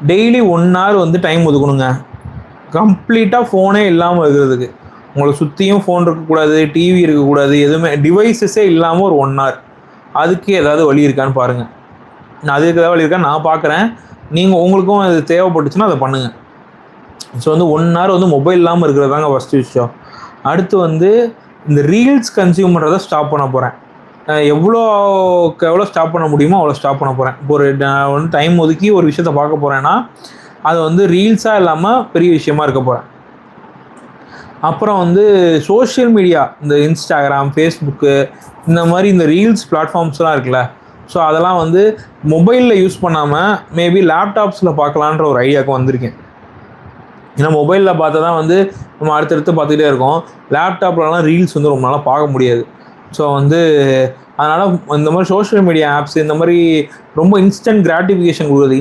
Daily 1 hour வந்து time ஒதுக்கணுங்க. கம்ப்ளீட்டாக ஃபோனே இல்லாமல் இருக்கிறதுக்கு. உங்களை சுற்றியும் ஃபோன் இருக்கக்கூடாது, டிவி இருக்கக்கூடாது, எதுவுமே டிவைசஸே இல்லாமல் ஒரு 1 hour. அதுக்கு ஏதாவது வழி இருக்கான்னு பாருங்கள். அதுக்கு ஏதாவது வழி இருக்கான்னு நான் பார்க்குறேன். நீங்கள் உங்களுக்கும் அது தேவைப்பட்டுச்சுன்னா அதை பண்ணுங்கள். ஸோ வந்து 1 hour வந்து மொபைல் இல்லாமல் இருக்கிறது தாங்க ஃபஸ்ட்டு விஷயம். அடுத்து வந்து இந்த ரீல்ஸ் கன்சியூம் பண்ணுறதை ஸ்டாப் பண்ண போகிறேன். எவ்வளோ ஸ்டாப் பண்ண முடியுமோ அவ்வளோ ஸ்டாப் பண்ண போகிறேன். இப்போ நான் வந்து டைம் ஒதுக்கி ஒரு விஷயத்தை பார்க்க போகிறேன்னா அது வந்து ரீல்ஸாக இல்லாமல் பெரிய விஷயமா இருக்க போகிறேன். அப்புறம் வந்து சோஷியல் மீடியா, இந்த இன்ஸ்டாகிராம், ஃபேஸ்புக்கு, இந்த மாதிரி இந்த ரீல்ஸ் பிளாட்ஃபார்ம்ஸ்லாம் இருக்குல்ல, ஸோ அதெல்லாம் வந்து மொபைலில் யூஸ் பண்ணாமல் மேபி லேப்டாப்ஸில் பார்க்கலான்ற ஒரு ஐடியாவுக்கு வந்திருக்கேன். ஏன்னா மொபைலில் பார்த்தா தான் வந்து நம்ம அடுத்தடுத்து பார்த்துக்கிட்டே இருக்கோம். லேப்டாப்லலாம் ரீல்ஸ் வந்து ரொம்ப நாளாக பார்க்க முடியாது. ஸோ வந்து அதனால் இந்த மாதிரி சோஷியல் மீடியா ஆப்ஸ், இந்த மாதிரி ரொம்ப இன்ஸ்டன்ட் கிராட்டிஃபிகேஷன் கொடுக்குறது,